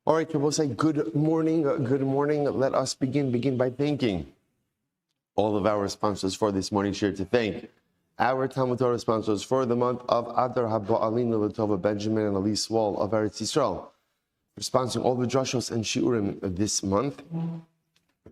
All right, we'll say good morning. Good morning. Let us begin by thanking all of our sponsors for this morning's share. To thank our Talmud Torah sponsors for the month of Adar Haba Latova, Benjamin and Elise Wall of Eretz Yisrael, for sponsoring all the drashos and shiurim this month.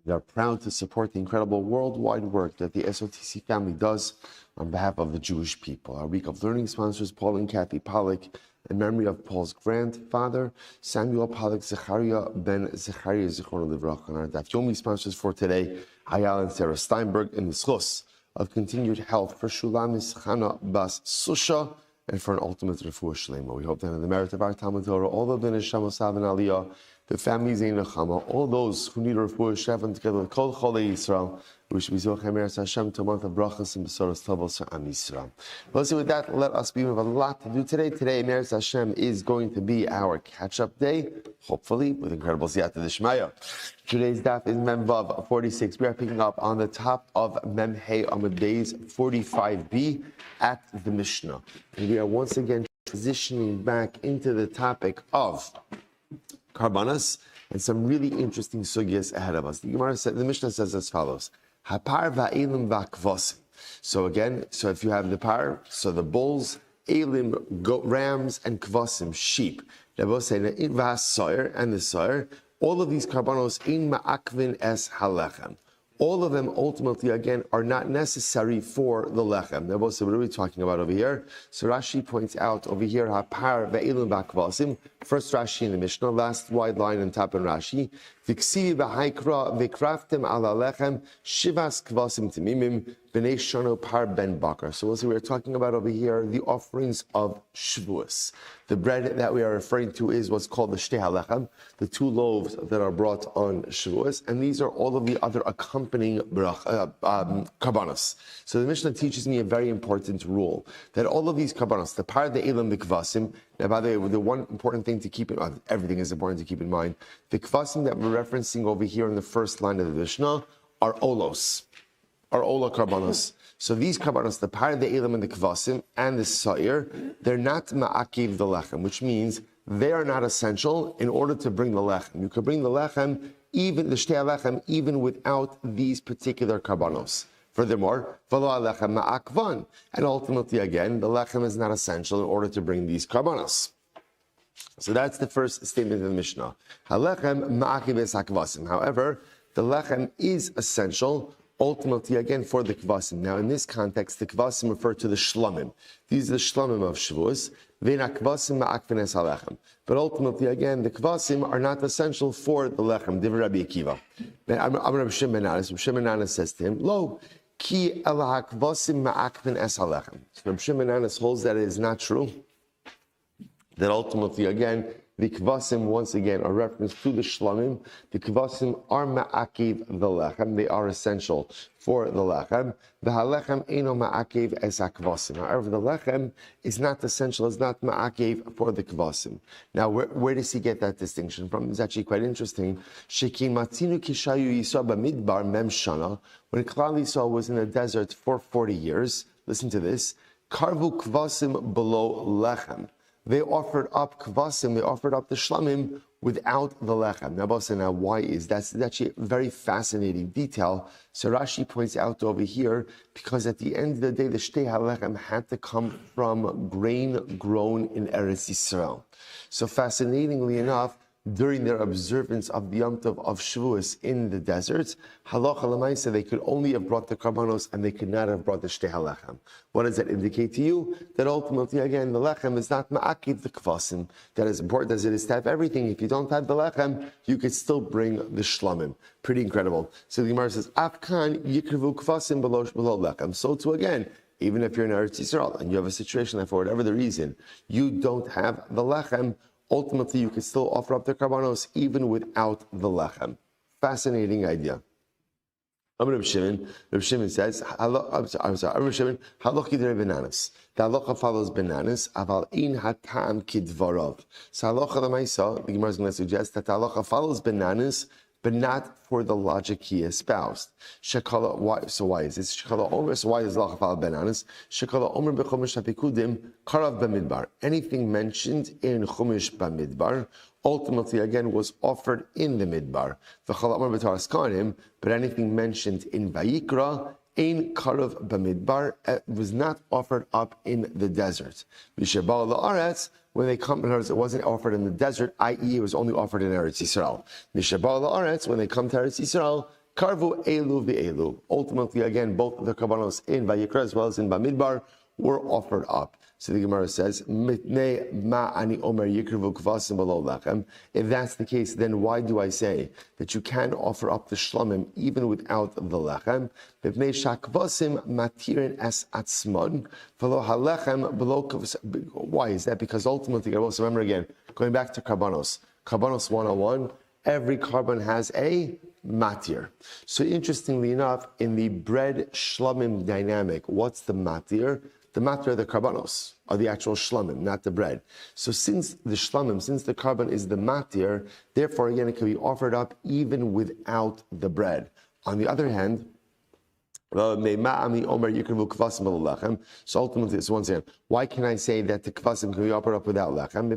We are proud to support the incredible worldwide work that the SOTC family does on behalf of the Jewish people. Our week of learning sponsors Paul and Kathy Pollack, in memory of Paul's grandfather, Samuel Pollack Zechariah ben Zechariah Zichron Livroch. And our Daf Yomi sponsors for today, Hayal and Sarah Steinberg, in the schus of continued health for Shulamis Chana Bas Susha, and for an ultimate refuah shlema. We hope that in the merit of our Talmud Torah, all of the Neshama Sav and Aliyah, the families in Nechama, all those who need a refuah shevan together with Kol Cholei Yisrael, we should be Zochei Meretz Hashem to a month of brachas and besoros tovos for Am Yisrael. Well, see, with that, let us be. We have a lot to do today. Today, Meretz Hashem is going to be our catch-up day, hopefully with incredible siyata d'shmaya. Today's daf is Mem Vav 46. We are picking up on the top of Mem Hey Amud Beis 45b at the Mishnah, and we are once again transitioning back into the topic of karbanas and some really interesting sugyas ahead of us. The Gemara said, the Mishnah says as follows: Hapar va'ilim va'kvosim. So again, if you have the par, so the bulls, elim, rams, and kvosim, sheep. They both say va'soyer and the soyer. All of these karbanos in ma'akvin es halechem. All of them ultimately, again, are not necessary for the lechem. Now, what are we talking about over here? So Rashi points out over here, Hapar ve'ilim va'kvasim. First Rashi in the Mishnah, last wide line on top in Rashi. V'ksivi b'haikra v'kraftem ala lechem shivas kvasim timimim b'nei shono par ben bakar. So we'll see, we're talking about over here the offerings of Shavuos. The bread that we are referring to is what's called the shtei halechem, the two loaves that are brought on Shavuos, and these are all of the other accompanying karbanos. So the Mishnah teaches me a very important rule, that all of these karbanos, the par, the elam, the kvasim. Now, by the way, the one important thing to keep in mind, everything is important to keep in mind, the kvasim that we're referencing over here in the first line of the Mishnah are olos, are ola karbanos. So these karbanos, the par, the elam, and the kvasim, and the sa'ir, they're not ma'akiv the lechem, which means they are not essential in order to bring the lechem. You could bring the lechem, even the shtei lechem, even without these particular karbanos. Furthermore, v'lo alechem ma'akvan, and ultimately, again, the lechem is not essential in order to bring these karbanos. So that's the first statement of the Mishnah. Halechem ma'akiv es hakvasim. However, the lechem is essential ultimately, again, for the kvasim. Now, in this context, the kvasim refer to the shlamim. These are the shlamim of Shavuos. But ultimately, again, the kvasim are not essential for the lechem. Divrei Rabbi Akiva. Rabbi Shimon says to him, Lo, ki el hakvasim ma'akvin es halechem. So Rabbi Shimon holds that it is not true, that ultimately, again, the kvasim, once again, are reference to the shlamim. The kvasim are ma'akiv the lechem. They are essential for the lechem. The halechem eno ma'akiv es hakvasim. However, the lechem is not essential, is not ma'akiv for the kvasim. Now, where does he get that distinction from? It's actually quite interesting. Shekin matinu kishayu yisrael b'midbar mem shana. When Klal Yisrael was in the desert for 40 years, listen to this, karvu kvasim below lechem. They offered up kvasim, they offered up the shlamim without the lechem. Now, why is that? That's actually a very fascinating detail. So Rashi points out over here, because at the end of the day, the shtei halechem had to come from grain grown in Eretz Yisrael. So fascinatingly enough, during their observance of the Yom Tov of Shavuos in the desert, halacha l'maisa, they could only have brought the karbanos and they could not have brought the shtei halechem. What does that indicate to you? That ultimately, again, the lechem is not ma'akiv the kvasim. That is important as it is to have everything. If you don't have the lechem, you could still bring the shlamim. Pretty incredible. So the Gemara says, Afkan yikrivu kvasim below lechem. So too, again, even if you're in Eretz Yisrael and you have a situation that for whatever the reason, you don't have the lechem, ultimately, you can still offer up the karbanos even without the lechem. Fascinating idea. Rabbi Shimon says, Rabbi Shimon, halachi derei bananas. The halacha follows bananas, aval in hatam kidvarov. So halacha l'maisa, the Gemara is going to suggest that the halacha follows bananas, but not for the logic he espoused. Shekala, why? So why is this? Shekala Omer. So why is lachafal benanas? Shekala Omer bechumash hapikudim karav b'midbar. Anything mentioned in chumash b'midbar ultimately again was offered in the midbar. V'chala Omer b'taras kanim. But anything mentioned in Vayikra, Ein Karav Bamidbar, was not offered up in the desert. Mishabal la'aretz, when they come, it wasn't offered in the desert, i.e., it was only offered in Eretz Yisrael. Mishabal la'aretz, when they come to Eretz Yisrael, Karvu Elu v'Elu. Ultimately, again, both the Karbanos in Vayikra as well as in Bamidbar were offered up. So the Gemara says, Mitnei ma ani omer yikrivu kvasim below lechem. If that's the case, then why do I say that you can offer up the shlamim even without the lechem? Mitnei shakvasim matirin es atzmon v'lo halechem below kvasim. Why is that? Because ultimately, also remember again, going back to Karbanos 101, every carbon has a matir. So interestingly enough, in the bread shlamim dynamic, what's the matir? The matir are the karbanos, are the actual shlamim, not the bread. So since the shlamim, since the carbon is the matir, therefore again it can be offered up even without the bread. On the other hand, so ultimately, it's once again, why can I say that the kvasim can be offered up without lechem?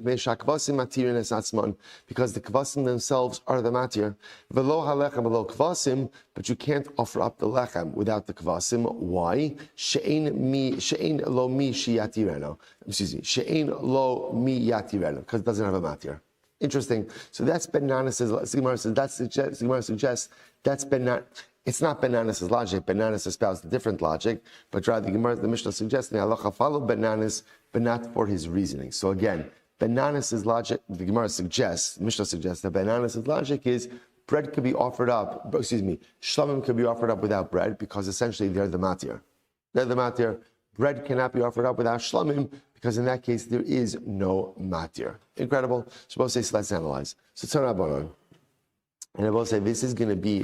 Because the kvasim themselves are the matir. But you can't offer up the lechem without the kvasim. Why? She'ein lo mi shiyatireno. Excuse me. She'ein lo mi yatireno. Because it doesn't have a matir. Interesting. So that's Benanas' Gemara suggests that's Benanas. It's not Benanas' logic. Benanas espoused a different logic, but rather the Mishnah suggests the halacha follow Benanas, but not for his reasoning. So again, Benanas' logic, the Gemara suggests, Mishnah suggests that Benanas' logic is bread could be offered up, shlamim could be offered up without bread because essentially they're the matir. They're the matir. Bread cannot be offered up without shlamim because in that case there is no matir. Incredible. So both say, so let's analyze. So Tzarabanan. And I will say this is going to be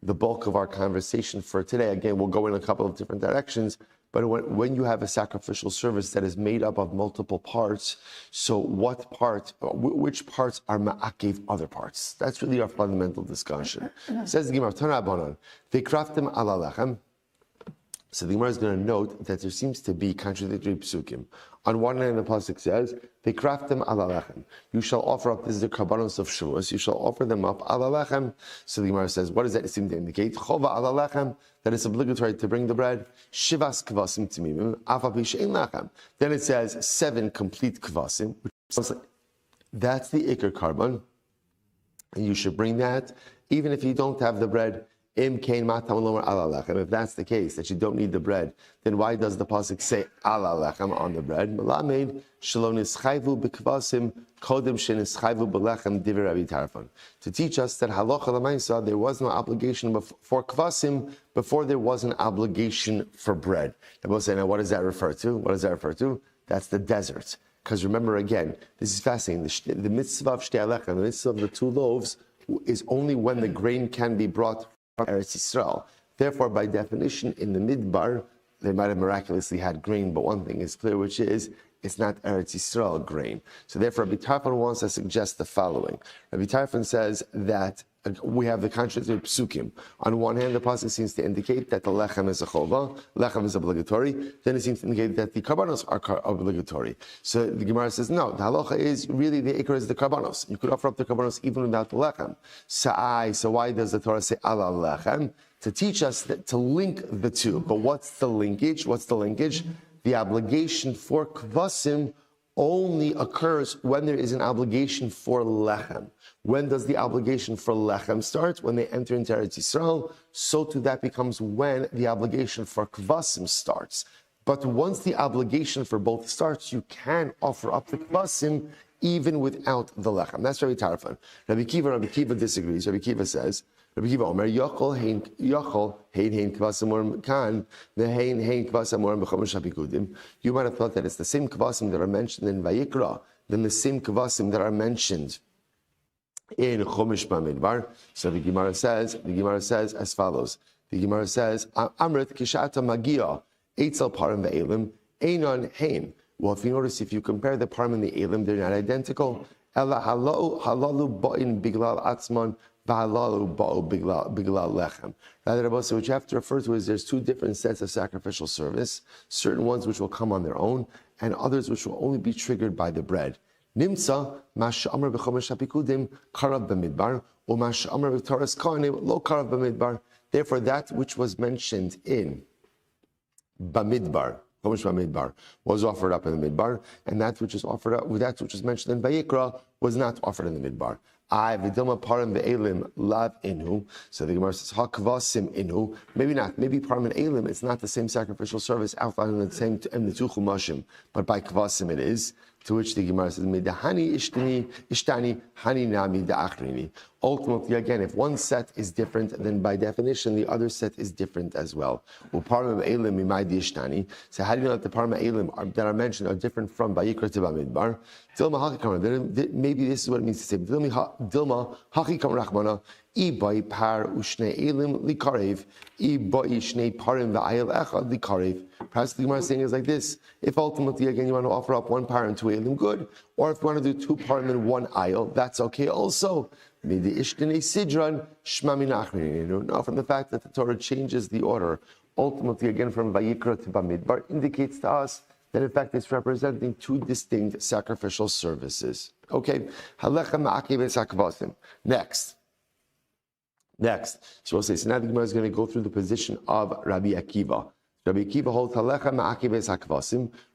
the bulk of our conversation for today. Again, we'll go in a couple of different directions, but when you have a sacrificial service that is made up of multiple parts, so which parts are ma'akev other parts? That's really our fundamental discussion. Says the Gemara, Tanabanan, v'kraftem ala lechem. So the Gemara is going to note that there seems to be contradictory psukim. On one hand, the pasuk says, "V'kraftem ala lechem." You shall offer up. This is the karbanos of Shavuos. You shall offer them up ala lechem. So the Gemara says, what does that seem to indicate? Chova ala lechem. That it's obligatory to bring the bread. Shivas kvasim timimim. Afa pi she'ein lechem. Then it says 7 complete kvasim. That's the ikar carbon, and you should bring that even if you don't have the bread. If that's the case, that you don't need the bread, then why does the pasuk say ala lechem on the bread? To teach us that halacha l'maisa, there was no obligation for kvasim before there was an obligation for bread. And we'll say, now what does that refer to? What does that refer to? That's the desert. Because remember again, this is fascinating. The mitzvah of shtei alechem, the mitzvah of the 2 loaves, is only when the grain can be brought from Eretz Yisrael. Therefore, by definition, in the midbar, they might have miraculously had grain, but one thing is clear, which is it's not Eretz Yisrael grain. So therefore, Rabbi Tarfon wants to suggest the following. Rabbi Tarfon says that we have the contradictory psukim. On one hand, the pasuk seems to indicate that the lechem is a chova, lechem is obligatory. Then it seems to indicate that the karbanos are obligatory. So the Gemara says, no, the halacha is really the ikar is the karbanos. You could offer up the karbanos even without the lechem. So why does the Torah say ala lechem? To teach us that to link the two. But what's the linkage? The obligation for kvasim only occurs when there is an obligation for lechem. When does the obligation for lechem start? When they enter into Eretz Yisrael. So too that becomes when the obligation for kvasim starts. But once the obligation for both starts, you can offer up the kvasim even without the lechem. That's Rabbi Tarfon. Rabbi Kiva disagrees. Rabbi Kiva says, Rabbi Kiva Omer, Yochol hein kvasim or kan, the hein kvasim or b'chomesh hapikudim. You might have thought that it's the same kvasim that are mentioned in Vayikra, than the same kvasim that are mentioned in Chumash Bamidbar. So the Gemara says as follows. The Gemara says, Amrit kishata magia, eitzel parim ve'elim, einon hein. Well, if you notice, if you compare the parim and the elim, they're not identical. Ela halalu ba'in biglal atzman v'halalu ba'u biglal lechem. Rather, Rabbi, what you have to refer to is there's two different sets of sacrificial service, certain ones which will come on their own, and others which will only be triggered by the bread. Nimsa mash'amar b'chomesh hapikudim karav b'midbar, or mash'amar b'toras kohanim lo karav b'midbar. Therefore, that which was mentioned in Bamidbar, Chomesh Bamidbar, was offered up in the Midbar, and that which is offered up, that which is mentioned in Vayikra, was not offered in the Midbar. I v'dilma parim ve'elim lav inhu. So the Gemara says hakvasim inhu. Maybe not. Maybe parim and elim. It's not the same sacrificial service outlined in the same in the two chumashim, but by kvasim it is. To which the Gemara says midahani ishtani hani nami da'achrini. Ultimately, again, if one set is different, then by definition the other set is different as well. Uparim elim imay ishtani. So how do you know that the parim elim that are mentioned are different from Vayikra to Bamidbar? Maybe this is what it means to say. Dilma hakikam rachmana ibai par ushne elim likarev ibai shne parim va'ayel echad likarev. Perhaps the Gemara is saying is like this: if ultimately again you want to offer up one par and two elim, good. Or if you want to do two parim and one ayel, that's okay also. Maybe ishtene sidran shma min achrin. Now, from the fact that the Torah changes the order, ultimately again from Vayikra to Bamidbar, indicates to us that in fact it's representing two distinct sacrificial services. Okay, next. So we'll say, so now the Gemara is going to go through the position of Rabbi Akiva. Rabbi Akiva holds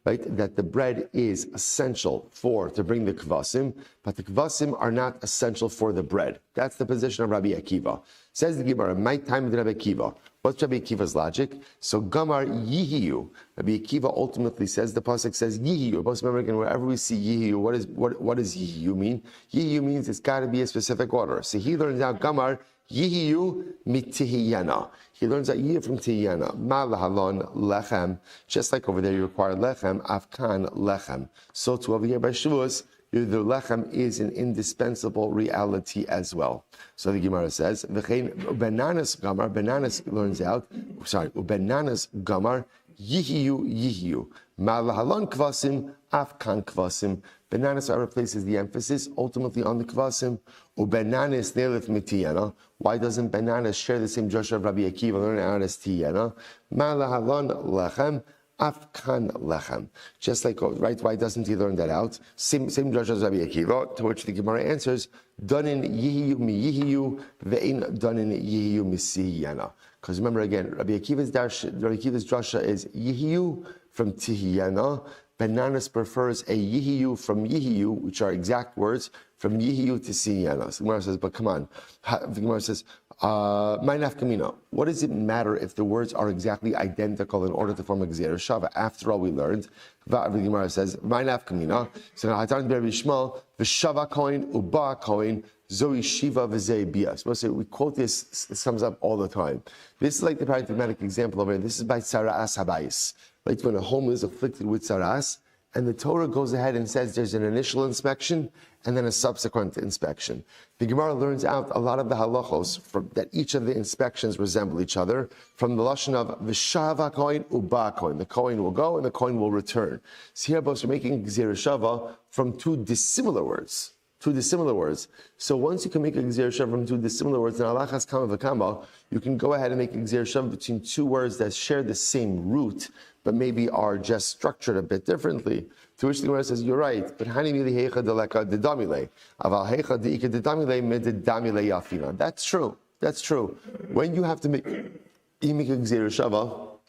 right, that the bread is essential to bring the kvasim, but the kvasim are not essential for the bread. That's the position of Rabbi Akiva. Says the Gemara, my time with Rabbi Akiva. What's Rabbi Akiva's logic? So Gamar Yihiyu. Rabbi Akiva ultimately says, the pasuk says Yihiyu. Most remember again, wherever we see Yihiyu, what does Yihiyu mean? Yihiyu means it's got to be a specific order. So he learns out Gamar Yihiyu mitihiyana. He learns that Yihiyu from Tihiyana. Ma lahalon lechem. Just like over there you require lechem, afkan lechem. So to over here by Shavuos, the lechem is an indispensable reality as well. So the Gemara says, Benanas gamar, Benanas learns out, Benanas gamar, Yihiyu. Ma lahalon kvasim, afkan kvasim. Benanas replaces the emphasis ultimately on the kvasim. Ubenanis neilif mitiyana. Why doesn't Benanas share the same Joshua of Rabbi Akiva, learn out as tiyana? Ma lahalon lechem. Afkan lechem. Just like, right, why doesn't he learn that out? Same Joshua as Rabbi Akiva, to which the Gemara answers, Danin yihiyu mi yihiyu, ve'in danin yihiyu misiyana. Because remember again, Rabbi Akiva's drasha is yihiyu from tihiyana. Benanas prefers a yihiyu from yihiyu, which are exact words, from yihiyu to siyana. So the Gemara says, but come on. The Gemara says, my nafkamina, what does it matter if the words are exactly identical in order to form a gzeira shava? After all, we learned, the Gemara says, my nafkamina, so now Hatan Rabbi Shmuel, v'shava koin, uba koin, zoi shiva v'zei bias. We quote this, it sums up all the time. This is like the paradigmatic example over here. This is by Tsaras Habayis. Right, when a home is afflicted with tsaras, and the Torah goes ahead and says there's an initial inspection and then a subsequent inspection. The Gemara learns out a lot of the halachos that each of the inspections resemble each other from the lashon of v'shava koin uba koin. The koin will go and the koin will return. So here, we're making gzeira shava from two dissimilar words. So once you can make a gzeira shava from two dissimilar words, in halachas kama v'kama, you can go ahead and make a gzeira shava between two words that share the same root, but maybe are just structured a bit differently. To which the Gemara says, you're right, but hani mili heicha deleka dedamile, aval heicha deika dedamile mededamile yafina. That's true. When you have to make a gzeira shava,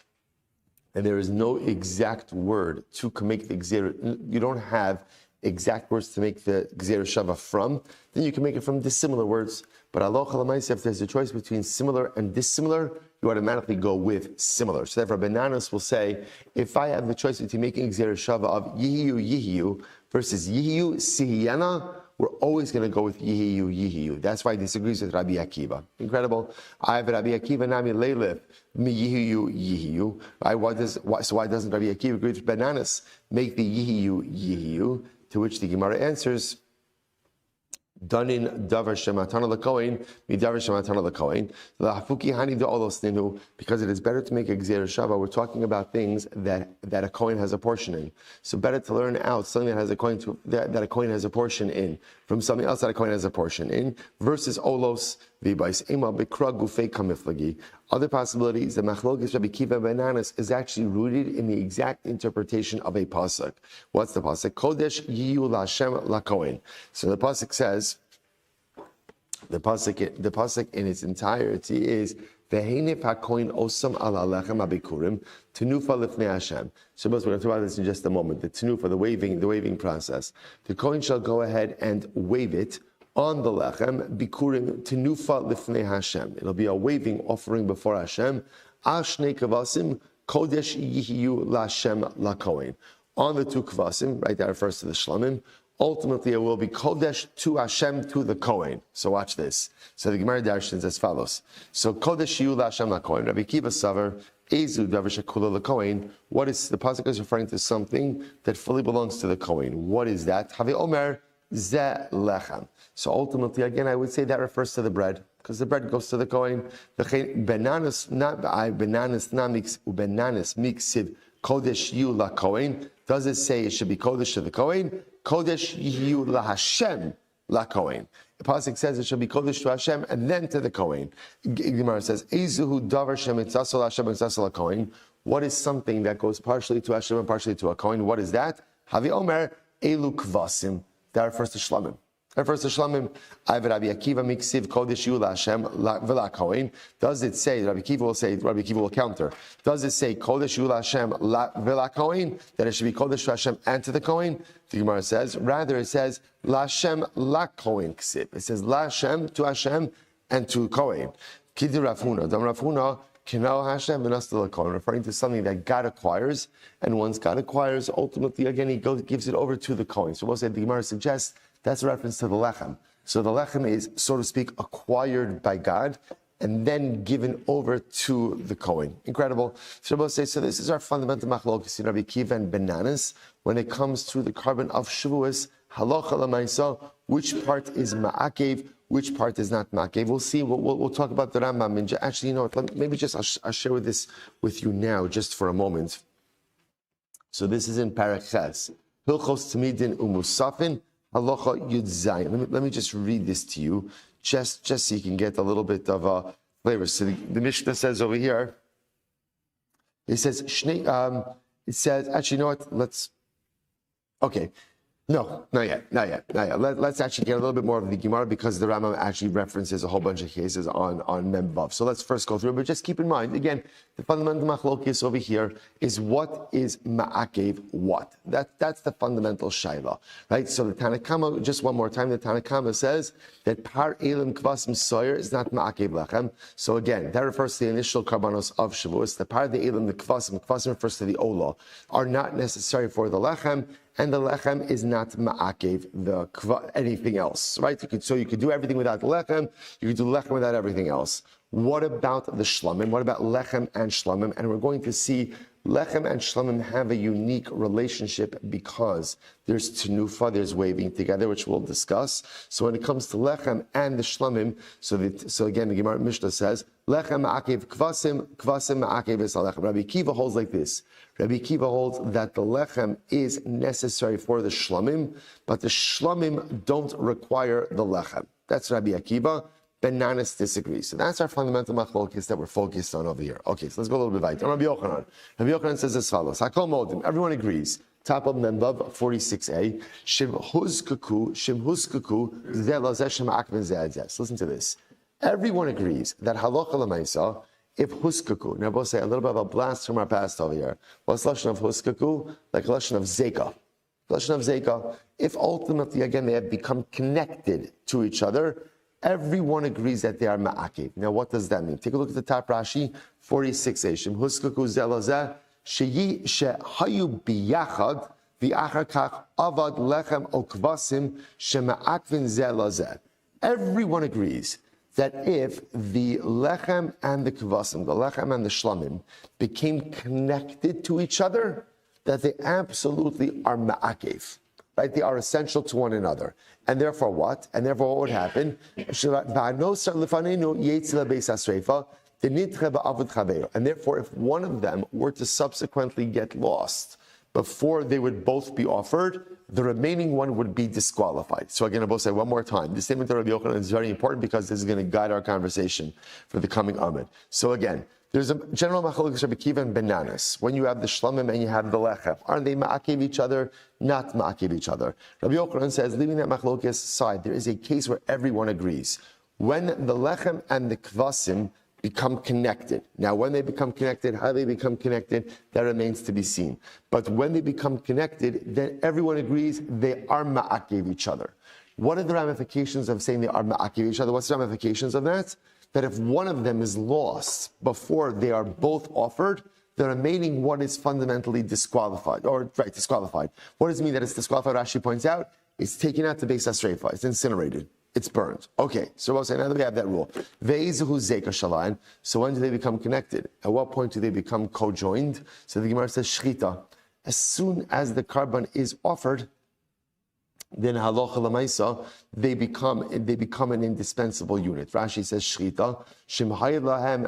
and there is no exact word to make the gzeira, you don't have exact words to make the gzeira shava from, then you can make it from dissimilar words. But aloha l'maisa, if there's a choice between similar and dissimilar, you automatically go with similar. So therefore, Benanas will say, if I have the choice between making gzeira shava of yihiyu versus yihiyu sihiyana, we're always going to go with yihiyu. That's why he disagrees with Rabbi Akiva. Incredible. I have Rabbi Akiva nami leilif mi yihiyu. So why doesn't Rabbi Akiva agree with Benanas? Make the yihiyu. To which the Gemara answers, Danin davar shematana lekohen midavar shematana lekohen. Lahafuki hani de'olos ninu, because it is better to make a gzeira shava. We're talking about things that a kohen has a portion in. So better to learn out something that has a kohen that a kohen has a portion in from something else that a kohen has a portion in versus olos v'bais ema bikra gufei kamiflagi. Other possibilities, the machlokes Rabbi Kiva Menachos is actually rooted in the exact interpretation of a pasuk. What's the pasuk? Kodesh yiyu laHashem lakohen. So the pasuk says, the pasuk in its entirety is Ve'henif hakohen osam ala lechem abikurim tenufa lifnei Hashem. So we're going to talk about this in just a moment. The tenufa, the waving process. The kohen shall go ahead and wave it on the lechem bikurim tenufa lifnei Hashem. It'll be a waving offering before Hashem. Al shnei kavasim kodesh yihiyu laHashem lakohen. On the two kvasim, right, that refers to the shlamim. Ultimately, it will be kodesh to Hashem, to the Kohen. So watch this. So the Gemara darshans as follows. So kodesh yiyu laHashem laKohen. Rabbi Kiva Savar ezu davar shekula laKohen. What is the pasuk is referring to something that fully belongs to the Kohen? What is that? Havi omer ze lechem. So ultimately, again, I would say that refers to the bread, because the bread goes to the Kohen. Benanas namix ubenanas miksiv kodesh yiyu laKohen. Does it say it should be kodesh to the Kohen? Kodesh yiyu laHashem laKohen. The pasuk says it should be kodesh to Hashem and then to the Kohen. Gemara says, "Ezuhu davar shemitzasol Hashem mitzasol laKohen." What is something that goes partially to Hashem and partially to a Kohen? What is that? Havi omer elu kvasim. That refers to shlamim. Refers to shlamim. Rabbi Akiva miksiv kodesh yiyu laHashem v'laKohen. Does it say? Rabbi Akiva will counter. Does it say kodesh yiyu laHashem v'laKohen, that it should be kodesh to Hashem and to the Kohen? The Gemara says rather it says laHashem laKohen ksiv. It says laHashem to Hashem and to Kohen. Kidi Rafuna. Dam Rafuna. Kinal Hashem v'nastal laKohen, referring to something that God acquires, and once God acquires, ultimately again He gives it over to the Kohen. So we'll say the Gemara suggests that's a reference to the lechem. So the lechem is, so to speak, acquired by God and then given over to the Kohen. Incredible. So we'll say, so this is our fundamental machlokes in Rabbi Kiva and Menachos when it comes to the carbon of Shavuos, halacha l'maisa, which part is ma'akev, which part is not ma'akev. We'll see. We'll talk about the Rambam. Actually, you know what? Maybe just I'll share this with you now, just for a moment. So this is in Parak Ches. Hilchos Tamidin umusafin. Halacha Yud Zayin. Let me just read this to you, just so you can get a little bit of a flavor. So the Mishnah says over here, it says, actually, you know what? No, not yet. Let's actually get a little bit more of the Gemara, because the Rambam actually references a whole bunch of cases on Memvav. So let's first go through it, but just keep in mind, again, the fundamental machlokes over here is what is ma'akev what? That's the fundamental shaila, right? So the Tanakama, just one more time, the Tanakama says that par elim kvasim soyer is not ma'akev lechem. So again, that refers to the initial karbanos of Shavuos. The par the elim, the kvasim refers to the olah, are not necessary for the lechem. And the lechem is not ma'akev anything else, right? You could do everything without the lechem. You could do lechem without everything else. What about the shlamim? What about lechem and shlamim? And we're going to see lechem and shlamim have a unique relationship because there's tenufa, there's waving together, which we'll discuss. So when it comes to lechem and the shlamim, so again, the Gemara Mishnah says, lechem ma'akev kvasim ma'akev es lechem. Rabbi Kiva holds like this. Rabbi Kiva holds that the lechem is necessary for the shlamim, but the shlamim don't require the lechem. That's Rabbi Akiva. Menachos disagrees. So that's our fundamental machlokes that we're focused on over here. Okay, so let's go a little bit weiter. Rabbi Yochanan. Rabbi Yochanan says as follows. Hakol modim. Everyone agrees. Top of Memvav 46a. Shim huskaku zelazeh shem akven ze'adzeh. Listen to this. Everyone agrees that halacha l'maisa, if huskaku, now we'll say a little bit of a blast from our past over here. What's lashon of huskaku? Like lashon of zeka. Lashon of zeka. If ultimately, again, they have become connected to each other, everyone agrees that they are ma'akev. Now, what does that mean? Take a look at the top Rashi, 46a. Shem huskaku zelazeh shehayu biyachad v'achar kach avad lechem o kvasim shema'akvin zelazeh. Everyone agrees that if the lechem and the kvasim, the lechem and the shlamim, became connected to each other, that they absolutely are ma'akev. right? They are essential to one another. And therefore what? And therefore what would happen? And therefore, if one of them were to subsequently get lost before they would both be offered, the remaining one would be disqualified. So again, I will say one more time, the statement of Rabbi Yochanan is very important because this is going to guide our conversation for the coming Amid. So again, there's a general machlokes Rabbi Kiva and bananas. When you have the shlamim and you have the lechem, aren't they ma'akev each other? Not ma'akev each other. Rabbi Yochanan says, leaving that machlokes aside, there is a case where everyone agrees. When the lechem and the kvasim become connected. Now, when they become connected, how they become connected, that remains to be seen. But when they become connected, then everyone agrees they are ma'akev each other. What are the ramifications of saying they are ma'akev each other? What's the ramifications of that? That if one of them is lost before they are both offered, the remaining one is fundamentally disqualified. Disqualified. What does it mean that it's disqualified? Rashi points out, it's taken out to Beis HaSreifa, it's incinerated. It's burned. Okay, so we'll say now that we have that rule. So when do they become connected? At what point do they become co-joined? So the Gemara says shchita. As soon as the carbon is offered, then halacha l'maisa, they become an indispensable unit. Rashi says shchita shimhaya lechem.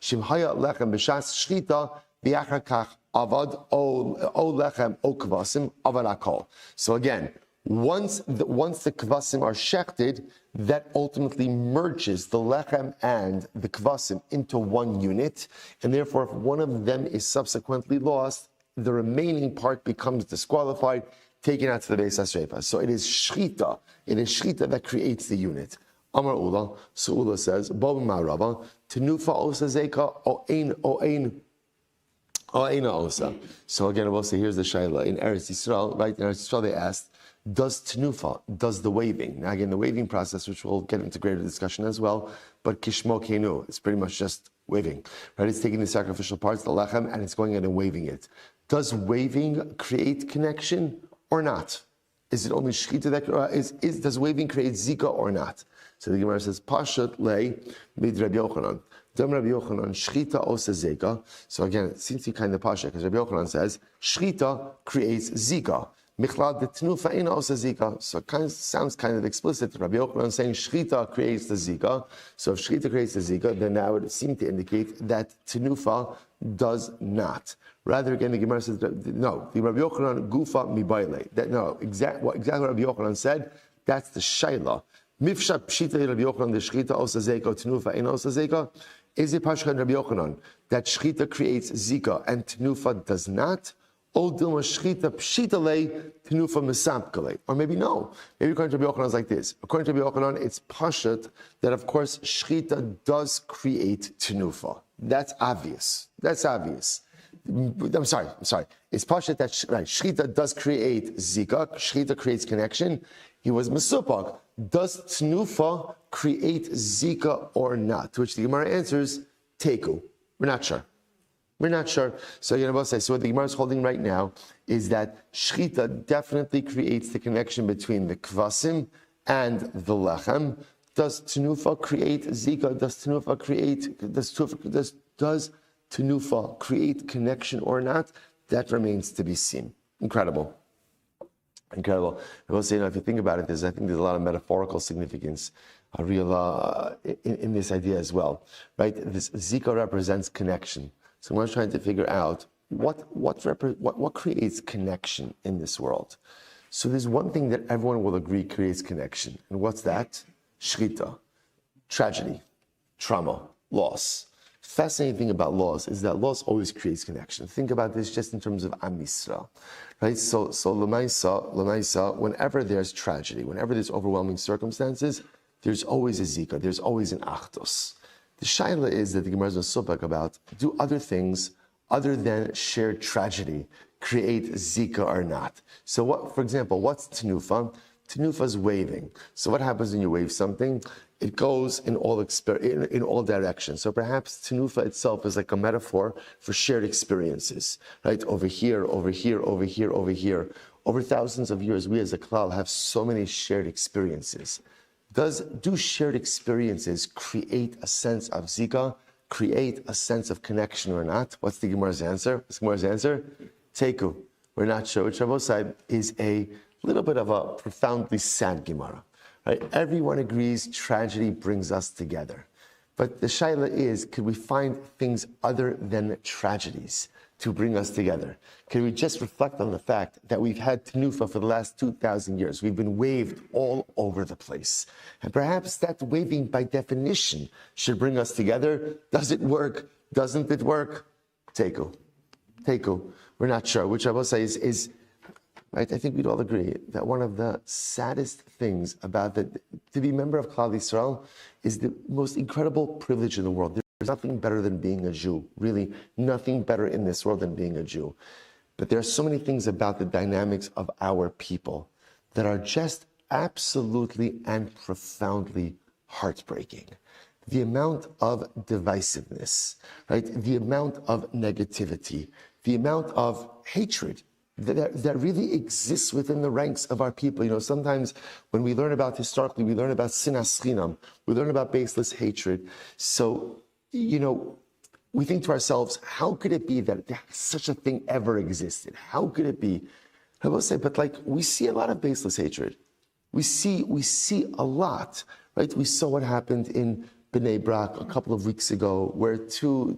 Shimhaya lechem b'shas shchita v'achar kach avad o lechem o kvasim avad akol. So again, once the kvasim are shechted, that ultimately merges the lechem and the kvasim into one unit, and therefore if one of them is subsequently lost, the remaining part becomes disqualified, taken out to the Beis HaSreifa. So it is shchita that creates the unit. Amar Ula, so Ula says, Bob Ma'arava, Tenufa osa zeka o ein osa. So again, I will say, here's the shayla. In Eretz Yisrael, right, in Eretz Yisrael they asked, does tenufa, does the waving. Now again, the waving process, which we'll get into greater discussion as well, but kishmo kenu, it's pretty much just waving. Right? It's taking the sacrificial parts, the lechem, and it's going in and waving it. Does waving create connection or not? Is it only shchita that does waving create zika or not? So the Gemara says, Pashat lei mid Rabbi Yochanan. Dam Rabbi Yochanan, shchita osa zika. So again, it seems to be kind of pasha, because Rabbi Yochanan says, shchita creates zika. Michlad de tenufa ina osa zika. So it sounds kind of explicit. Rabbi Yochanan saying shchita creates the zika. So if shchita creates the zika, then that would seem to indicate that tenufa does not. Rather, again, the Gemara says, no, the Rabbi Yochanan gufa mibayle. What exactly Rabbi Yochanan said, that's the shayla. Mifshat pshita Rabbi Yochanan, the shchita osa zika, tenufa ina osa zika. Is it Pashcha and Rabbi Yochanan that shchita creates zika and tenufa does not? Or maybe no. Maybe according to Rabbi Yochanan is like this. According to Rabbi Yochanan, it's Pashat that of course shchita does create tenufa. That's obvious. I'm sorry. It's Pashat that shchita does create zika. Shchita creates connection. He was mesupak. Does tenufa create zika or not? To which the Gemara answers, teku. We're not sure. So so what the Gemara is holding right now is that shchita definitely creates the connection between the kvasim and the lechem. Does tenufa create zika? Does tenufa create connection or not? That remains to be seen. Incredible. I will say, if you think about it, I think there's a lot of metaphorical significance, in this idea as well, right? This zika represents connection. So I'm trying to figure out what creates connection in this world. So there's one thing that everyone will agree creates connection, and what's that? Shchita, tragedy, trauma, loss. Fascinating thing about loss is that loss always creates connection. Think about this just in terms of Am Yisrael, right? So l'maisa, whenever there's tragedy, whenever there's overwhelming circumstances, there's always a zika, there's always an achdos. The shaila is that the Gemara is supek about, do other things other than shared tragedy create zika or not? So for example, what's tenufa? Tenufa is waving. So what happens when you wave something? It goes in all directions. So perhaps tenufa itself is like a metaphor for shared experiences, right? Over here. Over thousands of years, we as a klal have so many shared experiences. Do shared experiences create a sense of zika, create a sense of connection or not? What's the Gemara's answer? Teku. we're not sure, which Rabosai is a little bit of a profoundly sad Gemara. Right? Everyone agrees tragedy brings us together. But the shaila is, could we find things other than tragedies to bring us together? Can we just reflect on the fact that we've had tenufa for the last 2,000 years? We've been waved all over the place. And perhaps that waving by definition should bring us together. Does it work? Doesn't it work? Teku. We're not sure. Which I will say is right, I think we'd all agree that one of the saddest things about to be a member of Klal Yisrael is the most incredible privilege in the world. There's nothing better than being a Jew. Really, nothing better in this world than being a Jew. But there are so many things about the dynamics of our people that are just absolutely and profoundly heartbreaking. The amount of divisiveness, right? The amount of negativity, the amount of hatred that really exists within the ranks of our people. You know, sometimes when we learn about historically, we learn about sinas chinam, we learn about baseless hatred. So, you know, we think to ourselves, how could it be that such a thing ever existed? How could it be? I will say, but like, we see a lot of baseless hatred. We see a lot, right? We saw what happened in Bnei Brak a couple of weeks ago, where two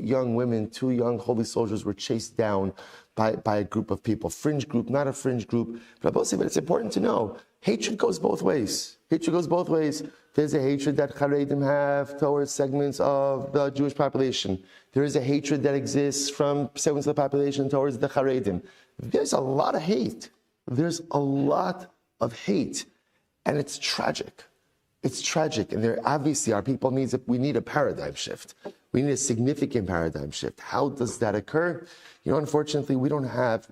young women, two young holy soldiers were chased down by a group of people. Fringe group, not a fringe group. But it's important to know, hatred goes both ways. Hatred goes both ways. There's a hatred that Haredim have towards segments of the Jewish population. There is a hatred that exists from segments of the population towards the Haredim. There's a lot of hate. There's a lot of hate. And it's tragic. It's tragic, and there obviously our people we need a paradigm shift. We need a significant paradigm shift. How does that occur? You know, unfortunately, we don't have,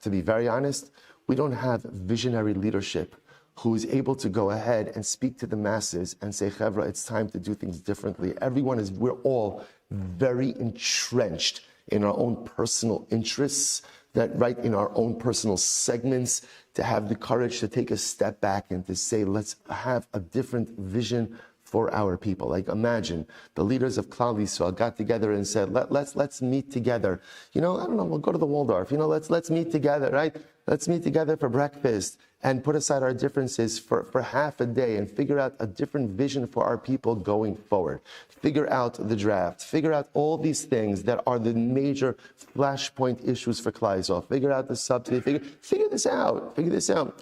to be very honest, we don't have visionary leadership who is able to go ahead and speak to the masses and say, Chevra, it's time to do things differently. We're all very entrenched in our own personal interests, that right in our own personal segments, to have the courage to take a step back and to say, let's have a different vision for our people. Like, imagine the leaders of Klal Yisrael got together and said, let's meet together. You know, I don't know, we'll go to the Waldorf. You know, let's meet together, right? Let's meet together for breakfast and put aside our differences for half a day and figure out a different vision for our people going forward. Figure out the draft. Figure out all these things that are the major flashpoint issues for Klal Yisrael. Figure out the subsidy. Figure this out. Figure this out.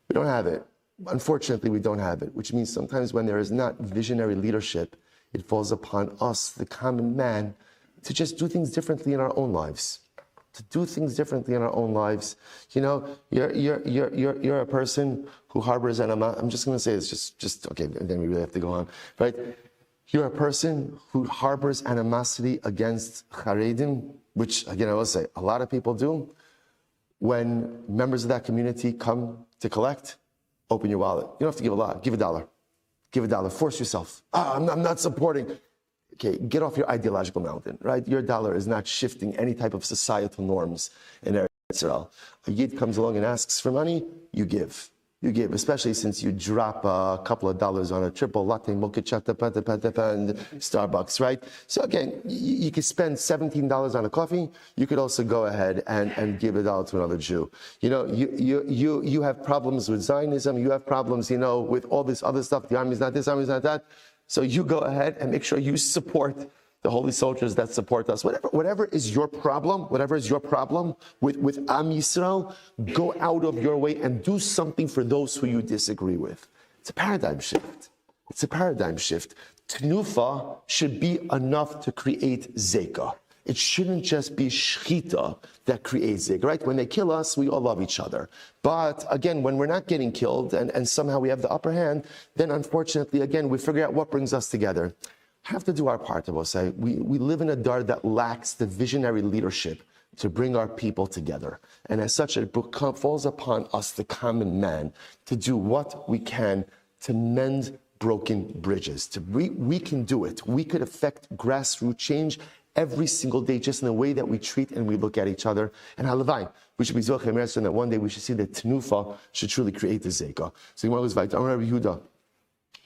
We don't have it. Unfortunately, we don't have it, which means sometimes when there is not visionary leadership, it falls upon us, the common man, to just do things differently in our own lives. You know, you're a person who harbors I'm just going to say this, just okay, and then we really have to go on, right? You're a person who harbors animosity against Haredim, which, again, I will say, a lot of people do. When members of that community come to collect, open your wallet. You don't have to give a lot. Give $1. Give $1. Force yourself. I'm not supporting. Okay, get off your ideological mountain, right? Your dollar is not shifting any type of societal norms in Eretz Yisrael. A Yid comes along and asks for money, you give. You give, especially since you drop a couple of dollars on a triple latte, mocha chata, and Starbucks, right? So again, you could spend $17 on a coffee. You could also go ahead and give $1 to another Jew. You know, you have problems with Zionism. You have problems, you know, with all this other stuff. The army's not this, the army's not that. So you go ahead and make sure you support the holy soldiers that support us. Whatever is your problem with Am Yisrael, go out of your way and do something for those who you disagree with. It's a paradigm shift. Tenufa should be enough to create zeka. It shouldn't just be shchita that creates zeka, right? When they kill us, we all love each other. But again, when we're not getting killed and somehow we have the upper hand, then unfortunately, again, we figure out what brings us together. Have to do our part, I will say. We live in a dar that lacks the visionary leadership to bring our people together. And as such, it falls upon us, the common man, to do what we can to mend broken bridges. We can do it. We could affect grassroots change every single day, just in the way that we treat and we look at each other. And halavai, we should be zocheh and that one day we should see that tenufa should truly create the zeka. So you want to lose Rabbi Yehuda.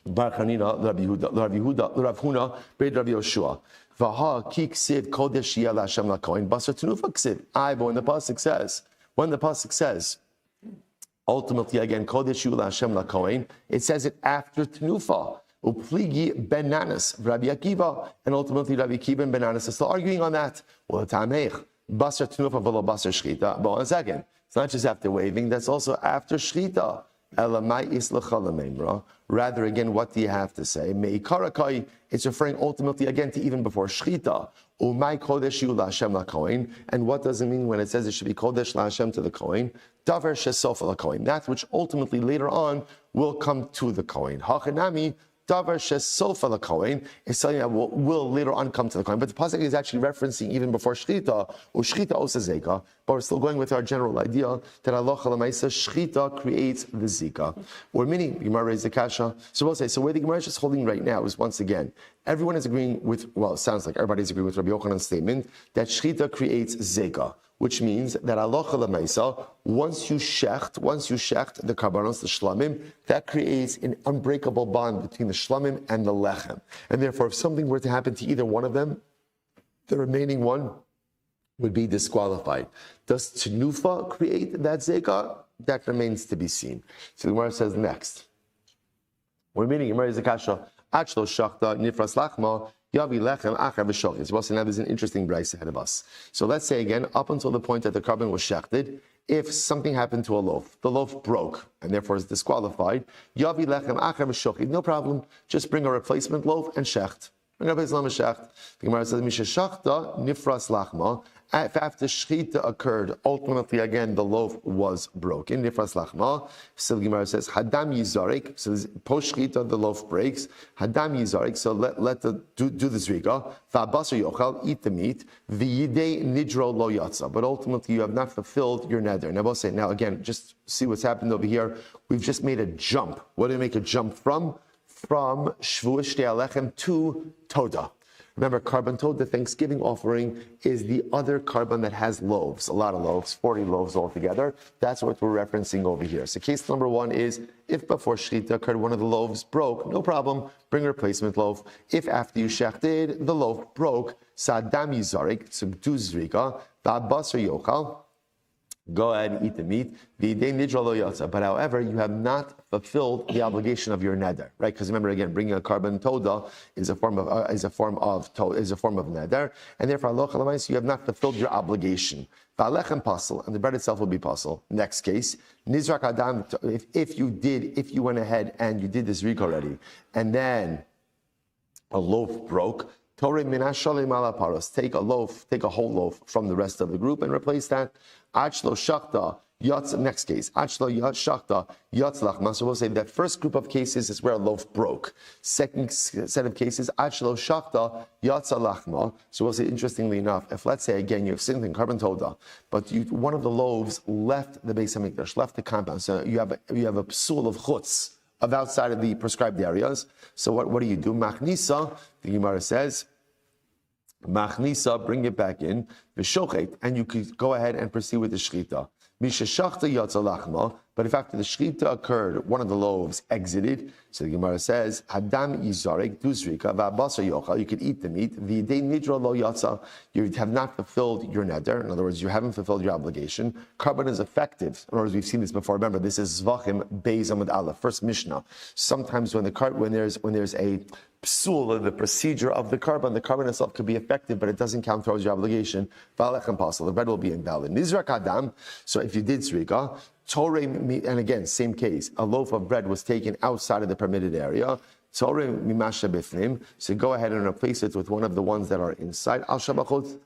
Bar Chanina, Rabbi Huna, Beit Rabbi Yoshua. Vaha ki ksiv kodesh yeh Hashem lakohen basar tenufa ksiv. But when the pasuk says, When the pasuk says, ultimately again, Kodesh Yu Hashem LaKohen, it says it after Tnufa. Upligi ben Nanas, Rabbi Akiva, and ultimately Rabbi Akiva and ben Nanas are still arguing on that. Well, Tamech, Basar Tnufa v'lo Basar Shchita. But once again, it's not just after waving, that's also after Shchita. Rather, again, what do you have to say? It's referring ultimately again to even before Shchita. And what does it mean when it says it should be Kodesh LaHashem to the Kohen? Davar shesofa LaKohen. That which ultimately later on will come to the Kohen. Hachanami. Davar shesofa LaKohen is something that will later on come to the Kohen. But the pasuk is actually referencing even before Shchita, or Shchita osa zeka. But we're still going with our general idea that Allah Lamaisa Shchita creates the zika. Or meaning, the Gemara raised the kasha. So we'll say, so where the Gemara is just holding right now is once again, everyone is agreeing with, well, it sounds like everybody's agreeing with Rabbi Yochanan's statement that Shchita creates zeka. Which means that Allah Lamaisa, once you shecht the karbanos, the shlamim, that creates an unbreakable bond between the shlamim and the lechem. And therefore, if something were to happen to either one of them, the remaining one would be disqualified. Does Tenufa create that zeka? That remains to be seen. So the Gemara says next. We're meaning Gemara is the kasha, achlo shachta nifras lachma, Yavi lechem acher v'shochis. Well, so now there's an interesting brayse ahead of us. So let's say again, up until the point that the carbon was shechted, if something happened to a loaf, the loaf broke and therefore is disqualified. Yavi lechem acher v'shochis. No problem. Just bring a replacement loaf and shecht. Bring a replacement loaf and shecht. The Gemara says, Misha shachta nifras lachma. After Shchita occurred, ultimately again the loaf was broken. Nifras lachma. So the Gemara says Hadam Yizarik. So post Shchita the loaf breaks. Hadam Yizarik. So let the do the zrika. Va'basar yochal, eat the meat. V'yidei nidro lo yatsa. But ultimately you have not fulfilled your neder. Now we'll say now again, just see what's happened over here. We've just made a jump. What do we make a jump from? From Shvuah Shtei Alechem to Toda. Remember, carbon tod, the Thanksgiving offering, is the other carbon that has loaves, a lot of loaves, 40 loaves altogether. That's what we're referencing over here. So case number one is, if before Shechita occurred, one of the loaves broke, no problem, bring a replacement loaf. If after you shechted, the loaf broke, Sadam Yizarik, so do zrika, Ba'basar yochal, go ahead and eat the meat. But however, you have not fulfilled the obligation of your neder, right? Because remember again, bringing a carbon toda is a form of neder, and therefore you have not fulfilled your obligation. And the bread itself will be puzzle. Next case, nizrak adam. If you went ahead and you did this rik already, and then a loaf broke. Take a whole loaf from the rest of the group and replace that. Next case. So we'll say that first group of cases is where a loaf broke. Second set of cases, so we'll say, interestingly enough, if let's say again you have something carbon toda, but one of the loaves left the Beis Hamikdash, left the compound, so you have a psul of chutz of outside of the prescribed areas. So what do you do? Machnisa, the Gemara says, Machnisa, bring it back in, v'shochet, and you could go ahead and proceed with the shchita. Misha shachta yatsa lachma, but if after the shchita occurred, one of the loaves exited, so the Gemara says, Hadam yizarik, duzrika, va'basar yochal, you could eat the meat, v'idei nidra lo yatsa, you have not fulfilled your neder, in other words, you haven't fulfilled your obligation. Carbon is effective. In other words, we've seen this before. Remember, this is Zvachim Beis Amud Aleph, first Mishnah. Sometimes when there's a psul, the procedure of the carbon itself could be effective, but it doesn't count towards your obligation. The bread will be invalid. Nizrak Adam, so if you did zrika, Torah, and again, same case, a loaf of bread was taken outside of the permitted area. Torah mimasha bifnim, so go ahead and replace it with one of the ones that are inside. Al shabachot,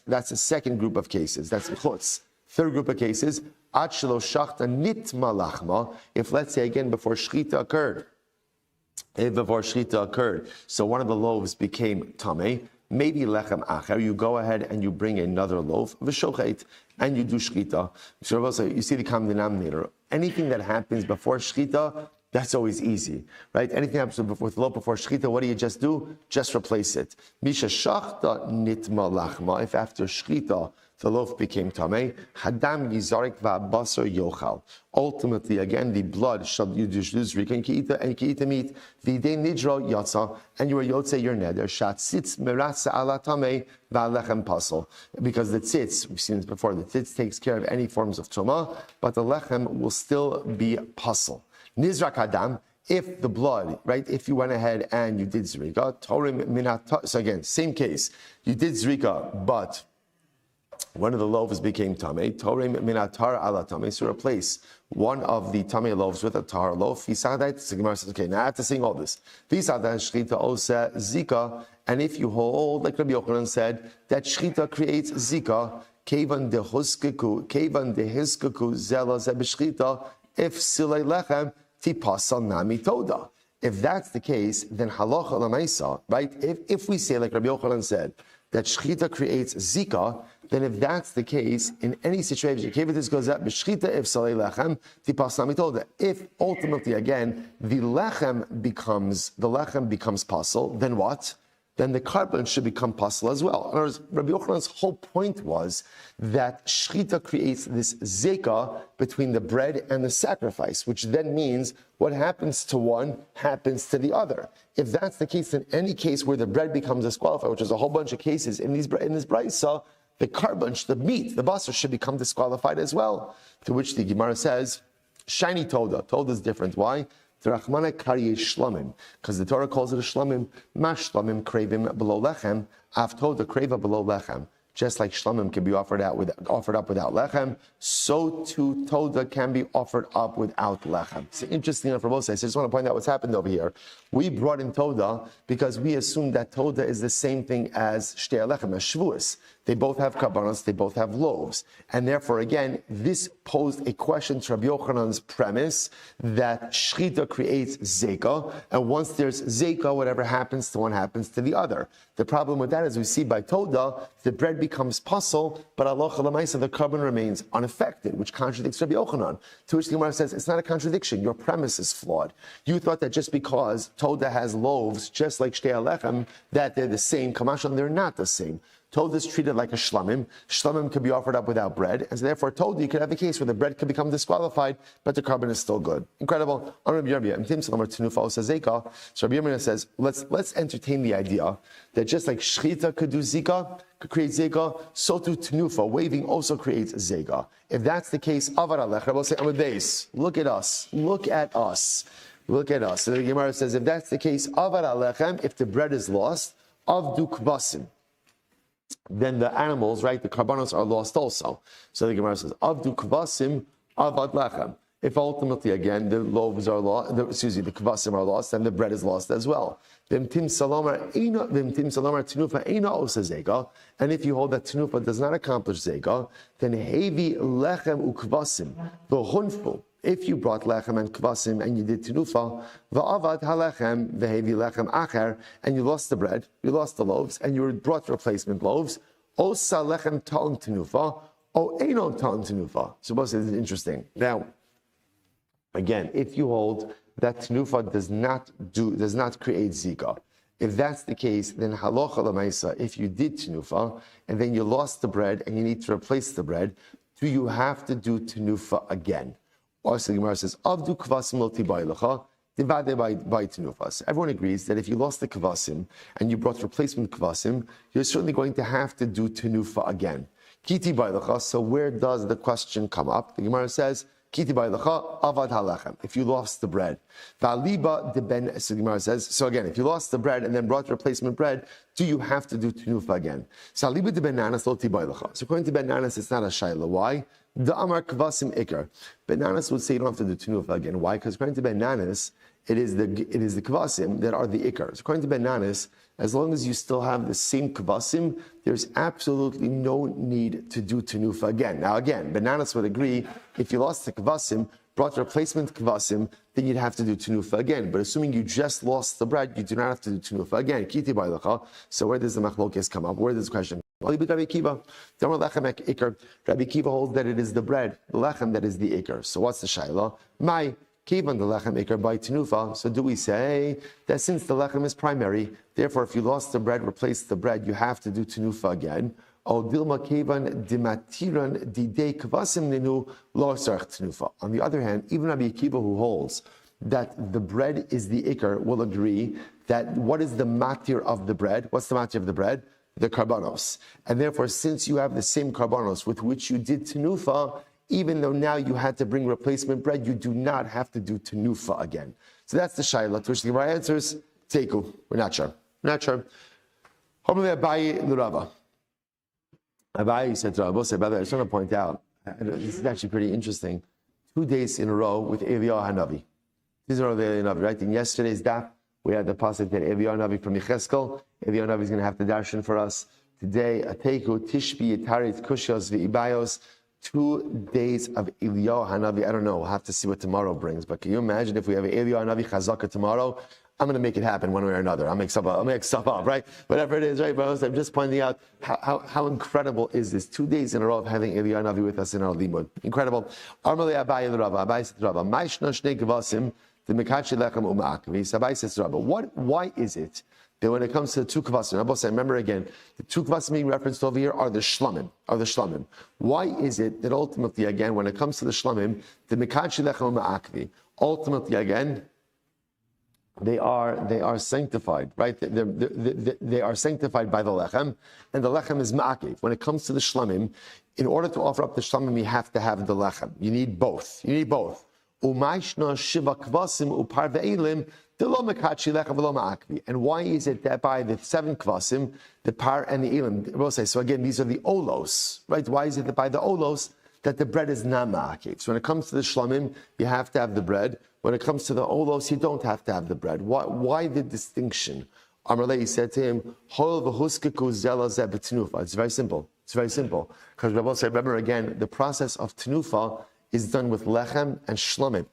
that's the second group of cases. That's chutz. Third group of cases, ad shelo shachta nitma lachma, if let's say again before shchita occurred, so one of the loaves became tameh, maybe lechem acher, you go ahead and you bring another loaf, v'shochet, and you do shchita. So you see the common denominator. Anything that happens before shchita, that's always easy, right? Anything happens with loaf before shchita, what do you just do? Just replace it. Misha shachta nitma lachma, if after shchita, the loaf became tamei. Hadam yizarik va'basar yochal. Ultimately, again, the blood shall you do zrika and ki'ita meat. V'idei nidro yatsa, and you were yotze your neder. Shat tzitz meratza ala tamei va'lechem pasol. Because the tzitz, we've seen this before, the tzitz takes care of any forms of tumah, but the lechem will still be pasol. Nizrak Hadam, if the blood, right, if you went ahead and you did zrika, torim minat. So again, same case, you did zrika, but one of the loaves became tamei. Torim minatar ala tamei. So replace one of the tamei loaves with a tar loaf. Fisadait. So Gemara says, okay, now I have to sing all this. Fisadait shchita osa zika. And if you hold, like Rabbi Yochanan said, that shchita creates zika, kevan dehiskaku zela zebeshchita. If silei lechem tipasal nami toda. If that's the case, then halacha lamaisa, right? If we say, like Rabbi Yochanan said, that shchita creates zika, then if that's the case, in any situation, if ultimately, again, the lechem becomes pasul, then what? Then the carbon should become pasul as well. In other words, Rabbi Yochanan's whole point was that shchita creates this zeka between the bread and the sacrifice, which then means what happens to one happens to the other. If that's the case, in any case where the bread becomes disqualified, which is a whole bunch of cases in this brayso, the carbon, the meat, the basar should become disqualified as well. To which the Gemara says, shiny toda. Toda is different. Why? Because the Torah calls it a shlamim. Mash shlamim kravim below lechem. Av toda kreva below lechem. Just like shlamim can be offered up without lechem, so too toda can be offered up without lechem. It's interesting enough for both sides. I just want to point out what's happened over here. We brought in toda because we assumed that toda is the same thing as shtei lechem, as shvuas. They both have karbanos, they both have loaves. And therefore, again, this posed a question to Rabbi Yochanan's premise that shchita creates zeka, and once there's zeka, whatever happens to one happens to the other. The problem with that is we see by toda, the bread becomes pasul, but halacha l'maisa, the carbon remains unaffected, which contradicts Rabbi Yochanan. To which the Gemara says, it's not a contradiction, your premise is flawed. You thought that just because toda has loaves, just like shtei alechem, that they're the same, kamashal, they're not the same. Toda is treated like a shlamim. Shlamim can be offered up without bread, and so therefore toda, you could have a case where the bread can become disqualified, but the carbon is still good. Incredible. So Rabbi Yirmiyah says, let's entertain the idea that just like shchita could do zika, could create zika, so too tenufa, waving also creates zika. If that's the case, avar alech, Rabbi will say, Amadeus, look at us. So the Gemara says, if that's the case, avar alechem, if the bread is lost, avdu kvasim, then the animals, right, the karbanos are lost also. So the Gemara says, avdu kvasim avad lechem. If ultimately, again, the loaves are lost, the kvasim are lost, then the bread is lost as well. And if you hold that tenufa does not accomplish zega, then hevi lechem ukvasim v'hunfu. If you brought lechem and kvasim and you did tenufa, va'avad halechem v'hevi lechem acher, and you lost the bread, you lost the loaves, and you brought replacement loaves, osa lechem ta'on tenufa, o eino ta'on tenufa. So both is interesting. Now, again, if you hold that tenufa does not create zika, if that's the case, then halacha l'maisa, if you did tenufa and then you lost the bread and you need to replace the bread, do you have to do tenufa again? Also, the Gemara says, "Avdu kvasim lo tibaylecha divade by tenufa." So everyone agrees that if you lost the kvasim and you brought replacement kvasim, you're certainly going to have to do tenufa again. Kiti baylecha. So where does the question come up? The Gemara says, "Kiti baylecha avad halechem." If you lost the bread, va'liba de ben. So the Gemara says, so again, if you lost the bread and then brought replacement bread, do you have to do tenufa again? So liba de benanas lo tibaylecha. So according to benanas, it's not a shayla. Why? The Amar Kvasim Ikar. Bananas would say you don't have to do tenufa again. Why? Because according to bananas, it is the Kvasim that are the Ikars. According to bananas, as long as you still have the same Kvasim, there's absolutely no need to do tenufa again. Now again, bananas would agree, if you lost the Kvasim, brought replacement kvasim, then you'd have to do tenufa again. But assuming you just lost the bread, you do not have to do tenufa again. Kiti b'aylecha. So where does the machlokes come up? Where does the question? Rabbi Kiva holds that it is the bread, the lechem, that is the ikar. So what's the shaila? My kivan the lechem ikar by tenufa. So do we say that since the lechem is primary, therefore if you lost the bread, replace the bread, you have to do tenufa again? On the other hand, even Rabbi Akiva, who holds that the bread is the ikar, will agree that what is the matir of the bread? What's the matir of the bread? The karbanos. And therefore, since you have the same karbanos with which you did tenufa, even though now you had to bring replacement bread, you do not have to do tenufa again. So that's the shayla, to which the Gemara answers, Teiku. We're not sure. We're not sure. Abayi l'Rava. Abayi said to Rabbi, by the way, I just want to point out, this is actually pretty interesting. 2 days in a row with Eliyahu Hanavi. These are all the Eliyahu Hanavi, right? In yesterday's daf, we had the pasuk that Eliyahu Hanavi from Yecheskel. Eliyahu Hanavi is going to have the darshan for us today. Ateiku Tishbi Yitarit Kushios V'ibayos. 2 days of Eliyahu Hanavi. I don't know. We'll have to see what tomorrow brings. But can you imagine if we have Eliyahu Hanavi Chazaka tomorrow? I'm going to make it happen one way or another. I'll make stuff up, right? Whatever it is, right? But I'm just pointing out how incredible is this. 2 days in a row of having Eliyahu Hanavi with us in our limud. Incredible. Amalei Abaye l'Rava. Abaye says to Rava, Ma'ishna shnei kvasim d'mekachi lechem u'ma'akvi. Abaye says to Rava, why is it that when it comes to the two kvasim, remember again, the two kvasim being referenced over here are the shlamim. Why is it that ultimately, again, when it comes to the shlamim, the mekachi lechem u'ma'akvi, ultimately, again, they are sanctified, right? They are sanctified by the lechem, and the lechem is ma'akiv. When it comes to the shlamim, in order to offer up the shlamim, you have to have the lechem. You need both. Umayshna shiva kvasim upar ve'elim delo mekachi lechem v'lo ma'akvi. And why is it that by the 7 kvasim, the par and the elim, we'll say, so again, these are the olos, right? Why is it that by the olos, that the bread is not ma'akiv? So when it comes to the shlamim, you have to have the bread. When it comes to the olos, you don't have to have the bread. Why the distinction? Amarlei said to him, it's very simple. Because Rabbi said, remember again, the process of tenufa is done with lechem and shlamim.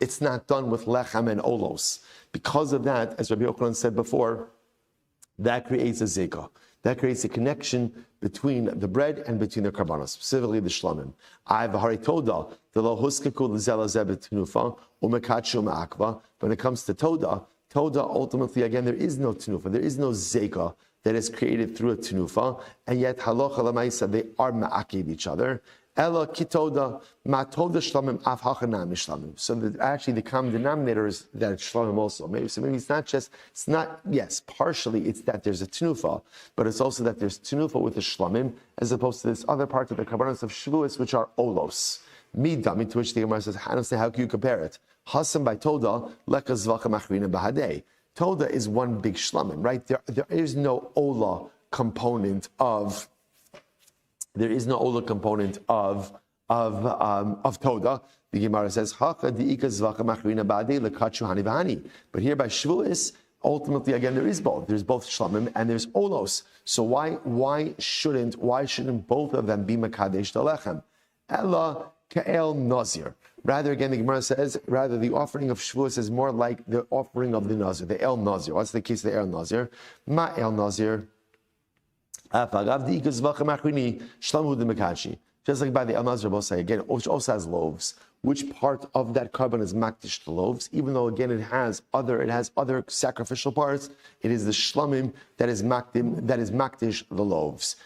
It's not done with lechem and olos. Because of that, as Rabbi Yochanan said before, that creates a zeka. That creates a connection between the bread and between the karbanos, specifically the shlamim. When it comes to toda ultimately, again, there is no tenufa, there is no zeka that is created through a tenufa, and yet halacha lamaisa, they are ma'akiv each other. Ela kitoda matoda shlamim af hachanam shlamim. So actually the common denominator is that it's shlamim also. Maybe yes, partially it's that there's a tenufa, but it's also that there's tenufa with the shlamim, as opposed to this other part of the karbanos of shvuos, which are olos. Midami, to which the Gemara says, how can you compare it? Hasam by toda leka zvaka machrina bahadei. Toda is one big shlamim, right? There is no ola component of. There is no ola component of toda. The Gemara says, "Hacha diika zvaka machrina ba'adei lekachu hani v'hani." But here by shvuos, ultimately again there is both. There's both shlamim and there's olos. So why shouldn't both of them be makadesh lechem? Ella ka'el nazir. Rather, again, the Gemara says, the offering of shvuos is more like the offering of the nazir, the el nazir. What's the case of the el nazir? Ma el nazir. Just like by the El Nazir, again, which also has loaves. Which part of that carbon is makdish the loaves? Even though again it has other sacrificial parts, it is the shlamim that is makdish the loaves.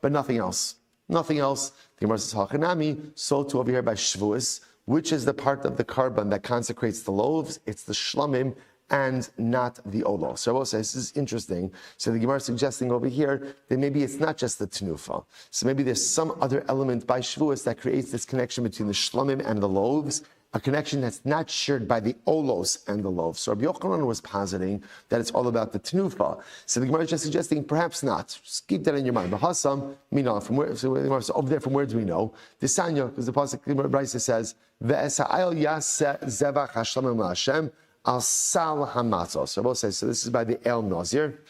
But nothing else. Nothing else. The Gemara says hachanami. So too over here by shvuos, which is the part of the carbon that consecrates the loaves? It's the shlamim and not the olos. So Rabbi says, this is interesting. So the Gemara is suggesting over here that maybe it's not just the tenufa. So maybe there's some other element by shvuos that creates this connection between the shlamim and the loaves, a connection that's not shared by the olos and the loaves. So Rabbi Yochanan was positing that it's all about the tenufa. So the Gemara is just suggesting perhaps not. Just keep that in your mind. But Hassam, from where? So over there, from where do we know? The Sanya, because the pasuk Brisa says, "Ve'esa'ayil yaseh zevach hashlamim la'Hashem." Al sal hamatzos. So both says, so this is by the El Nazir,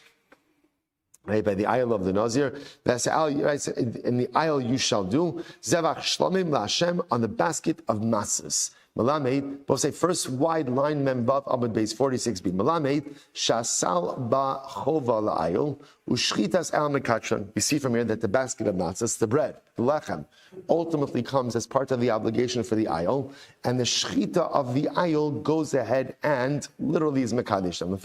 right? By the aisle of the Nazir. That's in the aisle you shall do zevach shlamim la'Hashem on the basket of matzos. Malamed, both say first wide line membav amud base 46b. Malamed shasal ba chova la'ayil ushchitas al mekatron. We see from here that the basket of matzos, the bread, the lechem, ultimately comes as part of the obligation for the ayil, and the shchita of the ayil goes ahead and literally is mekadesh them.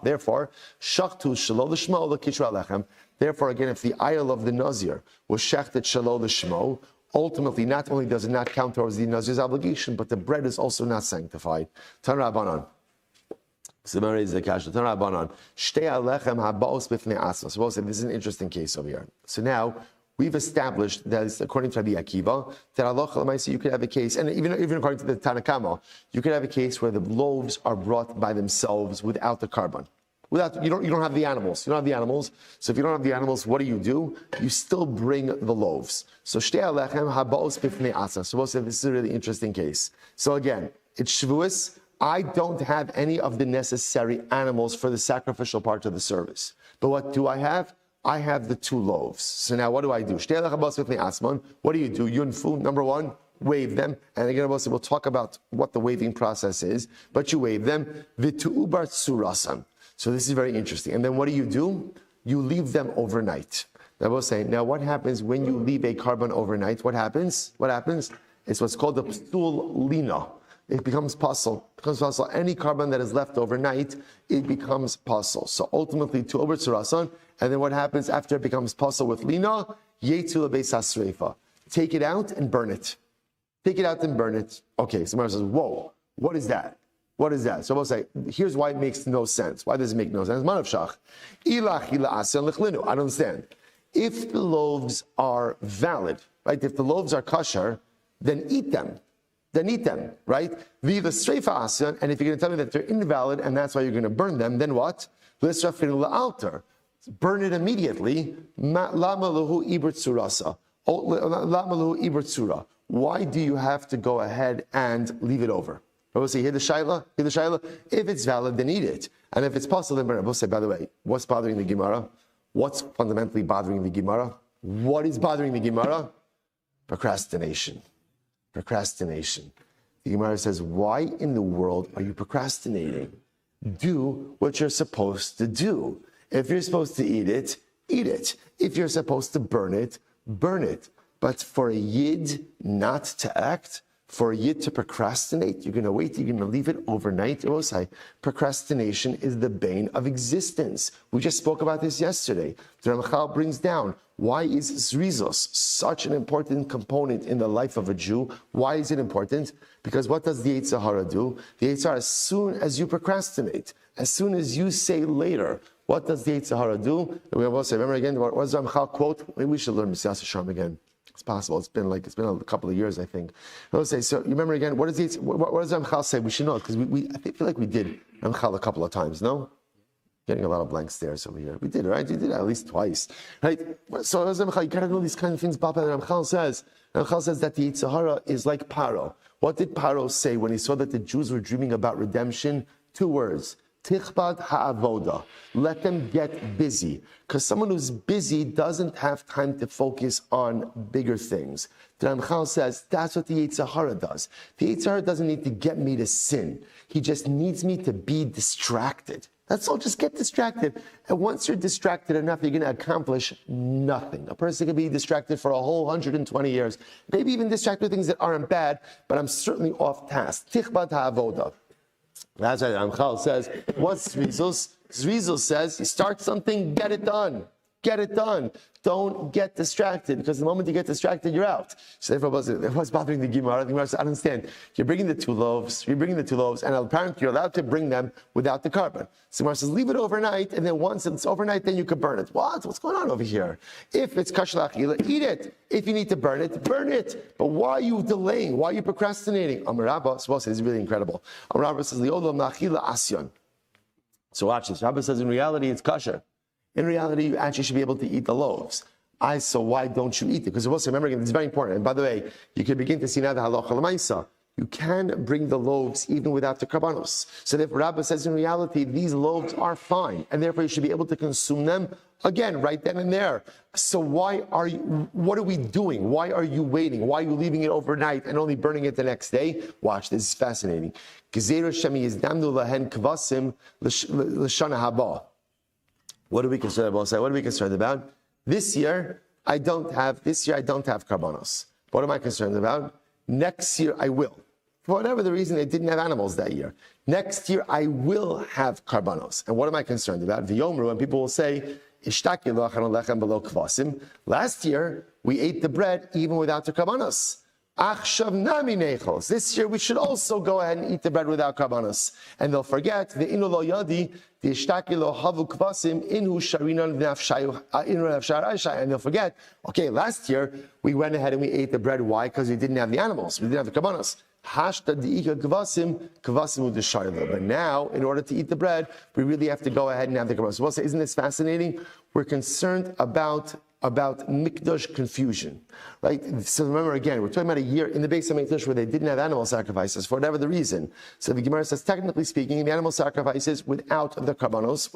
Therefore, shachtu shelo l'shma l'kishra lechem. Therefore, again, if the ayil of the nazir was shechted shelo l'shmo, ultimately, not only does it not count towards the nazir's obligation, but the bread is also not sanctified. Tan Rabbanan. So this is an interesting case over here. So now we've established that, according to Rabbi Akiva, that halacha you could have a case, and even according to the Tanakama, you could have a case where the loaves are brought by themselves without the carbon. You don't have the animals. You don't have the animals. So if you don't have the animals, what do? You still bring the loaves. So shtei alechem habaos bifnei asa. So this is a really interesting case. So again, it's Shavuos. I don't have any of the necessary animals for the sacrificial part of the service. But what do I have? I have the 2 loaves. So now what do? What do? Yunfu, number 1, wave them. And again, we'll talk about what the waving process is. But you wave them. V'tu'ubar surasam. So this is very interesting. And then what do? You leave them overnight. Now we'll say, now what happens when you leave a carbon overnight? What happens? It's what's called the psul lina. It becomes pasul. Any carbon that is left overnight, it becomes pasul. So ultimately, to over tzurasan, and then what happens after it becomes pasul with lina? Yetu lebeis hasreifa. Take it out and burn it. Take it out and burn it. Okay, somebody says, whoa, what is that? What is that? So we'll say, here's why it makes no sense. Why does it make no sense? I don't understand. If the loaves are valid, right? If the loaves are kosher, then eat them. Right? Viva streifa asyan, and if you're going to tell me that they're invalid and that's why you're going to burn them, then what? Burn it immediately. Why do you have to go ahead and leave it over? I will say, hear the shaila. If it's valid, then eat it. And if it's possible, then burn it. I will say, by the way, what's bothering the Gemara? What's fundamentally bothering the Gemara? What is bothering the Gemara? Procrastination. The Gemara says, why in the world are you procrastinating? Do what you're supposed to do. If you're supposed to eat it, eat it. If you're supposed to burn it, burn it. But for a yid not to act, for a yid to procrastinate, you're going to wait, you're going to leave it overnight. Procrastination is the bane of existence. We just spoke about this yesterday. The Ramchal brings down, why is zrizos such an important component in the life of a Jew? Why is it important? Because what does the Yetzer Hara do? The Yetzer Hara, as soon as you procrastinate, as soon as you say later, what does the Yetzer Hara do? We will say, remember again, what does the Ramchal quote? Maybe we should learn Mesilas Yesharim again. It's possible. It's been a couple of years, I think. I'll say, so you remember again, what does Ramchal say? We should know, because I feel like we did Ramchal a couple of times, no? Getting a lot of blank stares over here. We did, right? We did it at least twice. Right? So Ramchal, you gotta know these kind of things. Ramchal says that the Yetzer Hara is like Paro. What did Paro say when he saw that the Jews were dreaming about redemption? 2 words. Tichbad ha'avoda. Let them get busy. Because someone who's busy doesn't have time to focus on bigger things. The Ramchal says that's what the Yetzer Hara does. The Yetzer Hara doesn't need to get me to sin. He just needs me to be distracted. That's all, just get distracted. And once you're distracted enough, you're going to accomplish nothing. A person can be distracted for a whole 120 years. Maybe even distracted with things that aren't bad, but I'm certainly off task. Tichbad ha'avoda. That's why Ramchal says, what's Zrizos? Zrizos says, you start something, get it done. Get it done. Don't get distracted, because the moment you get distracted, you're out. So therefore, what's bothering the Gemara? The Gemara says, I don't understand. You're bringing the 2 loaves, and apparently you're allowed to bring them without the carbon. So the Gemara says, leave it overnight, and then once it's overnight, then you can burn it. What's going on over here? If it's kasher l'achila, eat it. If you need to burn it, burn it. But why are you delaying? Why are you procrastinating? Amar Rabba, this is really incredible. Amar Rabba says, li'olam l'achila asyon. So watch this. Rabba says, in reality, it's kasher. In reality, you actually should be able to eat the loaves. So why don't you eat it? Because we'll say, remember again, this is very important. And by the way, you can begin to see now the halacha l'maisa. You can bring the loaves even without the karbanos. So therefore, Rabbi says, in reality, these loaves are fine, and therefore you should be able to consume them again, right then and there. So what are we doing? Why are you waiting? Why are you leaving it overnight and only burning it the next day? Watch, this is fascinating. What are we concerned about? What are we concerned about? This year, I don't have karbanos. What am I concerned about? Next year, I will. For whatever the reason, they didn't have animals that year. Next year, I will have karbanos. And what am I concerned about? The Yomru, and people will say, Last year, we ate the bread even without the karbanos. This year, we should also go ahead and eat the bread without karbanos. And they'll forget the inu lo yadi, the ishtaki lo havu kvasim, inhu sharinan and they'll forget, okay, last year, we went ahead and we ate the bread. Why? Because we didn't have the animals. We didn't have the karbanos. But now, in order to eat the bread, we really have to go ahead and have the karbanos. We'll say, isn't this fascinating? We're concerned about mikdash confusion, right? So remember again, we're talking about a year in the base of Mikdash where they didn't have animal sacrifices for whatever the reason. So the Gemara says, technically speaking, the animal sacrifices without the karbanos,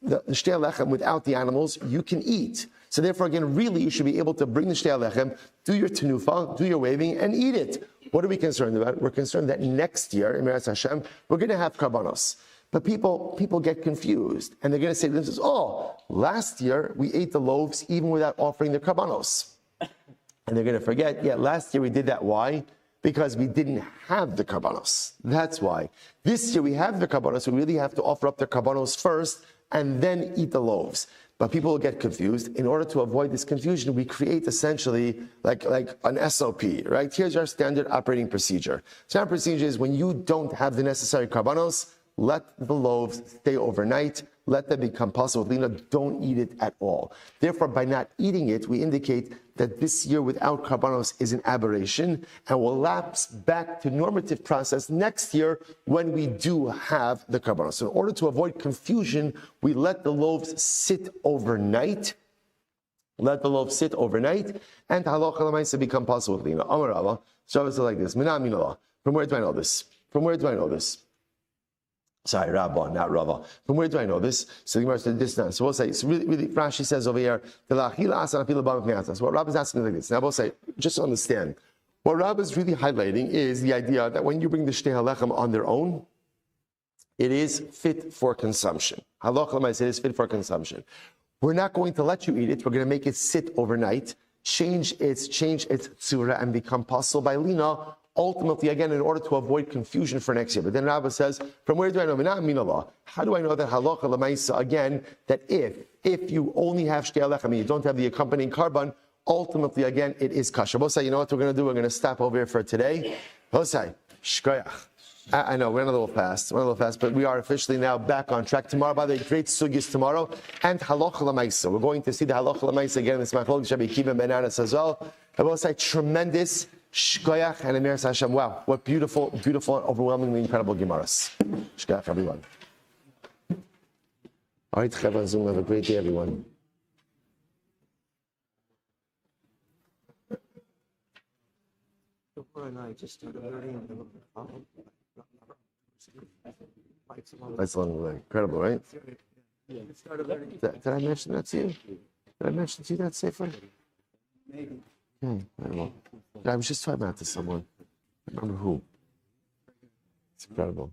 the shtei lechem without the animals, you can eat. So therefore, again, really, you should be able to bring the shtei lechem, do your tenufa, do your waving, and eat it. What are we concerned about? We're concerned that next year, in Meretz Hashem, we're going to have karbanos. But people get confused, and they're going to say to themselves, oh, last year we ate the loaves even without offering the karbanos. And they're going to forget, yeah, last year we did that. Why? Because we didn't have the karbanos. That's why. This year we have the karbanos, we really have to offer up the karbanos first, and then eat the loaves. But people will get confused. In order to avoid this confusion, we create essentially like an SOP, right? Here's our standard operating procedure. Standard procedure is when you don't have the necessary karbanos, let the loaves stay overnight. Let them become possible. Lina, don't eat it at all. Therefore, by not eating it, we indicate that this year without karbanos is an aberration and will lapse back to normative process next year when we do have the karbanos. So in order to avoid confusion, we let the loaves sit overnight. Let the loaves sit overnight, and halacha l'maisa become possible. Lina, Amar Rava, so it's like this. Mina minallah. From where do I know this? From where do I know this? Sorry, Rabba, not Rava. From where do I know this? So the Gemara said this now. So we'll say, it's really, Rashi says over here, so what Rabba is asking like this. Now we'll say, just to understand, what Rabba is really highlighting is the idea that when you bring the shtei halechem on their own, it is fit for consumption. Halacha l'maaseh, it is fit for consumption. We're not going to let you eat it. We're going to make it sit overnight, change its tzura, and become possible by lina. Ultimately, again, in order to avoid confusion for next year. But then Rabbi says, from where do I know? How do I know that halacha l'maisa, again, that if you only have shtei halechem, you don't have the accompanying carbon, ultimately, again, it is kasher. Bosai, you know what we're going to do? We're going to stop over here for today. Bosai, shkoyach. I know, we're a little fast, but we are officially now back on track. Tomorrow, by the way, great sugis tomorrow, and halacha l'maisa. We're going to see the halacha l'maisa again in this machlok, Rabbi Kiva and Bananas as well. I will say, tremendous shkoyach and Emir Hashem. Wow, what beautiful, beautiful, and overwhelmingly incredible Gemaras. Shkoyach, everyone. All right, Cheva Zoom, have a great day, everyone. And I just started learning. That's incredible, right? Did I mention that to you? Did I mention to you that Sefer? Maybe. Okay, very well. I was just talking about to someone. I don't remember who. It's incredible.